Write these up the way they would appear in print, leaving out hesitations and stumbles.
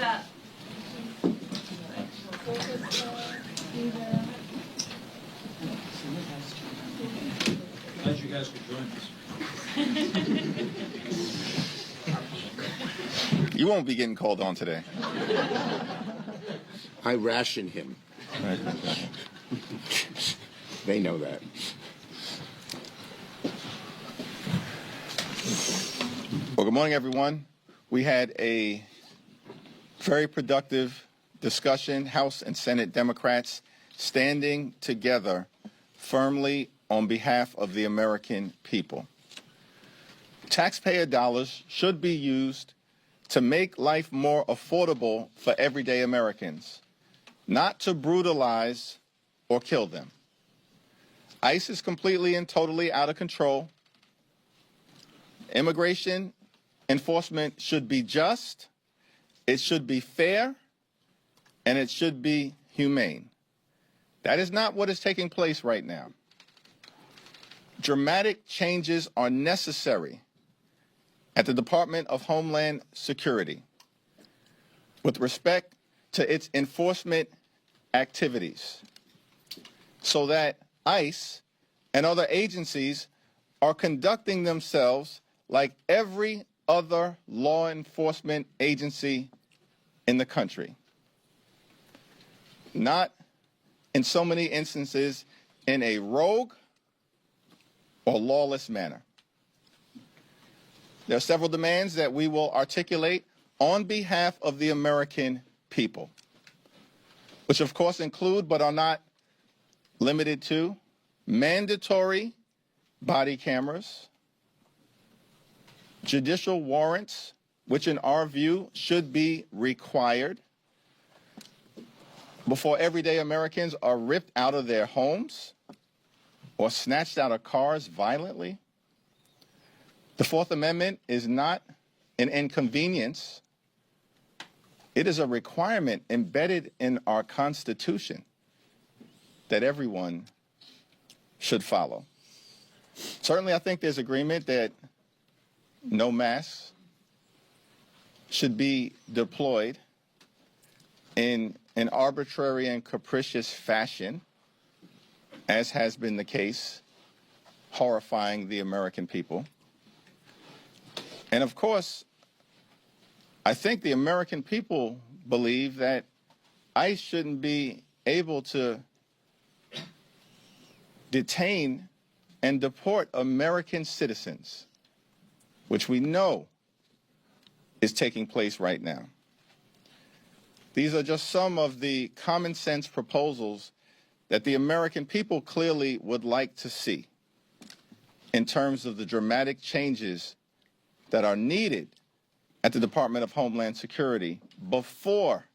up. Glad you guys could join us. You won't be getting called on today. I ration him. They know that. Well, good morning, everyone. We had a very productive discussion, House and Senate Democrats standing together firmly on behalf of the American people. Taxpayer dollars should be used to make life more affordable for everyday Americans, not to brutalize or kill them. ICE is completely and totally out of control. Immigration enforcement should be just, it should be fair, and it should be humane. That is not what is taking place right now. Dramatic changes are necessary at the Department of Homeland Security with respect to its enforcement activities so that ICE and other agencies are conducting themselves like every other law enforcement agency in the country. Not in so many instances in a rogue or lawless manner. There are several demands that we will articulate on behalf of the American people, which of course include but are not limited to mandatory body cameras, judicial warrants, which in our view should be required before everyday Americans are ripped out of their homes or snatched out of cars violently. The Fourth Amendment is not an inconvenience. It is a requirement embedded in our Constitution that everyone should follow. Certainly, I think there's agreement that no masks should be deployed in an arbitrary and capricious fashion, as has been the case, horrifying the American people. And of course, I think the American people believe that ICE shouldn't be able to detain and deport American citizens, which we know is taking place right now. These are just some of the common sense proposals that the American people clearly would like to see in terms of the dramatic changes that are needed at the Department of Homeland Security before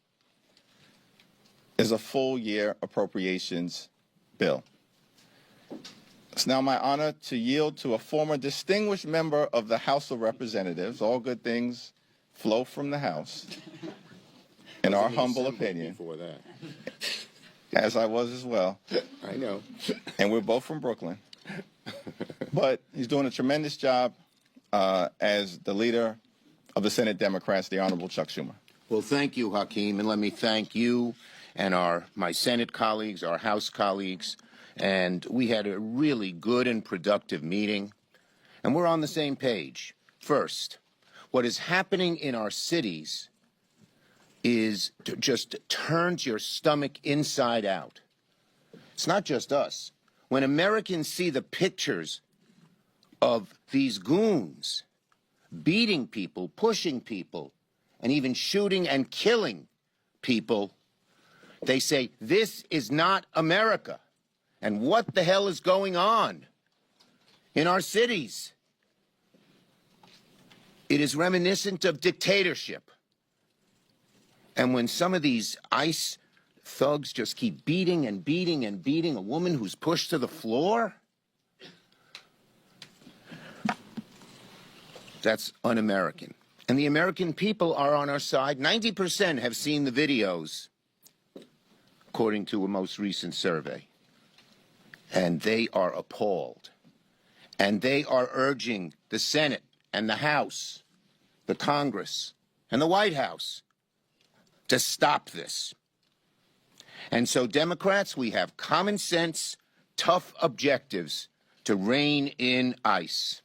there's a full year appropriations bill. It's now my honor to yield to a former distinguished member of the House of Representatives. All good things flow from the House, in our humble opinion. Before that. As I was as well. I know. And we're both from Brooklyn. But he's doing a tremendous job as the leader of the Senate Democrats, the Honorable Chuck Schumer. Well, thank you, Hakeem, and let me thank you and my Senate colleagues, our House colleagues, and we had a really good and productive meeting, and we're on the same page. First, what is happening in our cities is just turns your stomach inside out. It's not just us. When Americans see the pictures of these goons beating people, pushing people, and even shooting and killing people, they say, this is not America. And what the hell is going on in our cities? It is reminiscent of dictatorship. And when some of these ICE thugs just keep beating and beating and beating a woman who's pushed to the floor, that's un-American. And the American people are on our side. 90% have seen the videos, according to a most recent survey. And they are appalled. And they are urging the Senate and the House, the Congress, and the White House to stop this. And so, Democrats, we have common sense, tough objectives to rein in ICE.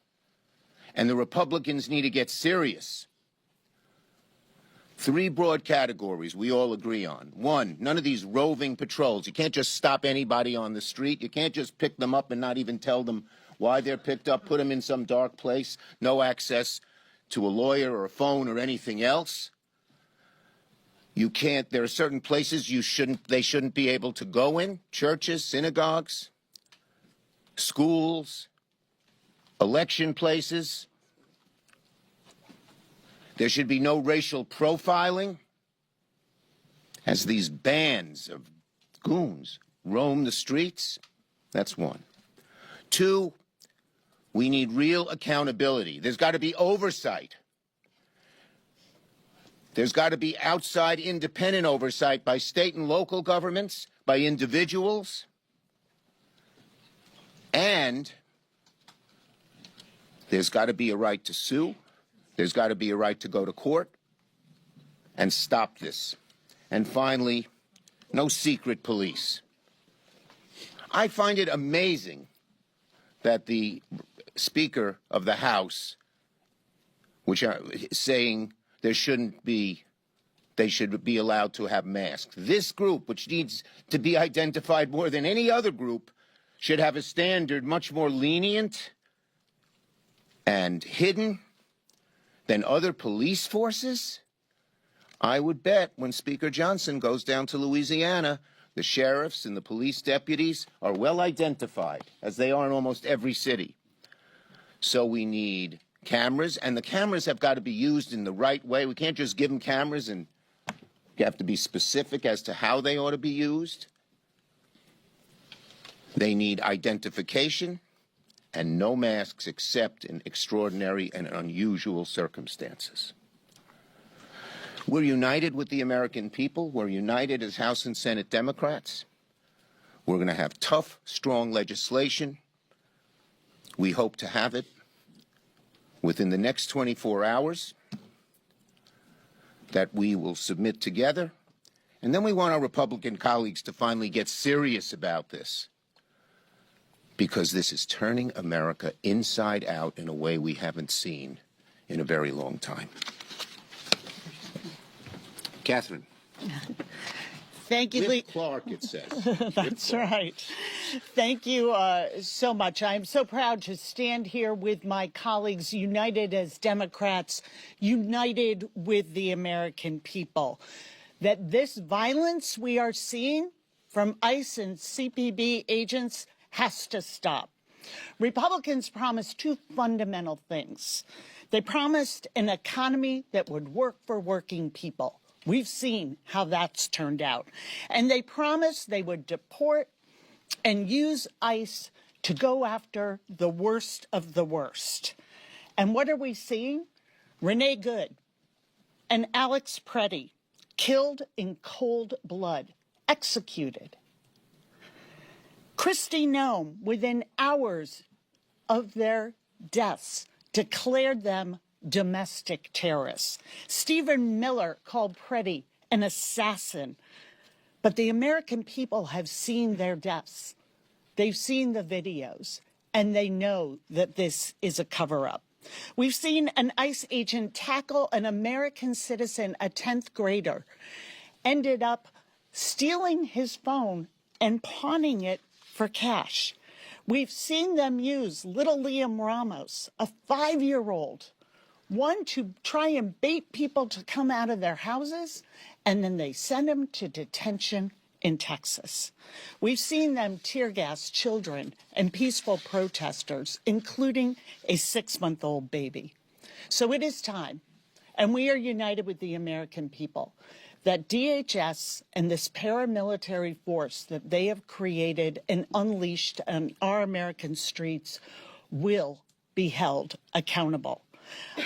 And the Republicans need to get serious. 3 broad categories we all agree on. 1, none of these roving patrols. You can't just stop anybody on the street. You can't just pick them up and not even tell them why they're picked up, put them in some dark place, no access to a lawyer or a phone or anything else. You can't, there are certain places they shouldn't be able to go in, churches, synagogues, schools, election places. There should be no racial profiling as these bands of goons roam the streets. That's 1. 2, we need real accountability. There's got to be oversight. There's got to be outside independent oversight by state and local governments, by individuals, and there's got to be a right to sue. There's got to be a right to go to court and stop this. And finally, no secret police. I find it amazing that the Speaker of the House, which are saying they should be allowed to have masks. This group, which needs to be identified more than any other group, should have a standard much more lenient and hidden than other police forces. I would bet when Speaker Johnson goes down to Louisiana, the sheriffs and the police deputies are well identified, as they are in almost every city. So we need cameras, and the cameras have got to be used in the right way. We can't just give them cameras, and you have to be specific as to how they ought to be used. They need identification and no masks except in extraordinary and unusual circumstances. We're united with the American people. We're united as House and Senate Democrats. We're going to have tough, strong legislation. We hope to have it within the next 24 hours that we will submit together. And then we want our Republican colleagues to finally get serious about this, because this is turning America inside out in a way we haven't seen in a very long time. Catherine. Thank you, Liv Clark, it says. That's right. Thank you so much. I'm so proud to stand here with my colleagues, united as Democrats, united with the American people. That this violence we are seeing from ICE and CPB agents has to stop. Republicans promised 2 fundamental things. They promised an economy that would work for working people. We've seen how that's turned out. And they promised they would deport and use ICE to go after the worst of the worst. And what are we seeing? Renee Good and Alex Preddy killed in cold blood, executed. Kristi Noem, within hours of their deaths, declared them domestic terrorists. Stephen Miller called Preddy an assassin. But the American people have seen their deaths. They've seen the videos, and they know that this is a cover-up. We've seen an ICE agent tackle an American citizen, a 10th grader, ended up stealing his phone and pawning it for cash. We've seen them use little Liam Ramos, a 5-year-old, one to try and bait people to come out of their houses, and then they send him to detention in Texas. We've seen them tear gas children and peaceful protesters, including a 6-month-old baby. So it is time, and we are united with the American people, that DHS and this paramilitary force that they have created and unleashed on our American streets will be held accountable.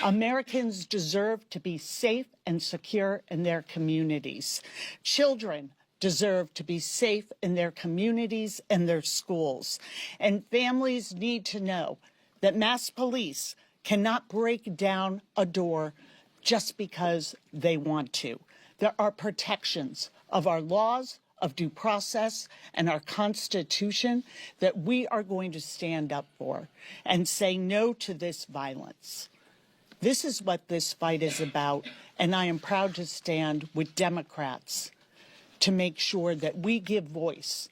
Americans deserve to be safe and secure in their communities. Children deserve to be safe in their communities and their schools. And families need to know that mass police cannot break down a door just because they want to. There are protections of our laws, of due process, and our Constitution that we are going to stand up for and say no to this violence. This is what this fight is about, and I am proud to stand with Democrats to make sure that we give voice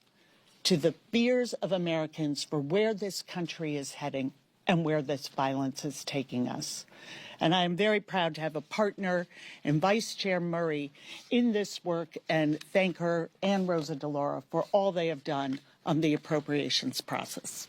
to the fears of Americans for where this country is heading and where this violence is taking us. And I am very proud to have a partner in Vice Chair Murray in this work, and thank her and Rosa DeLauro for all they have done on the appropriations process.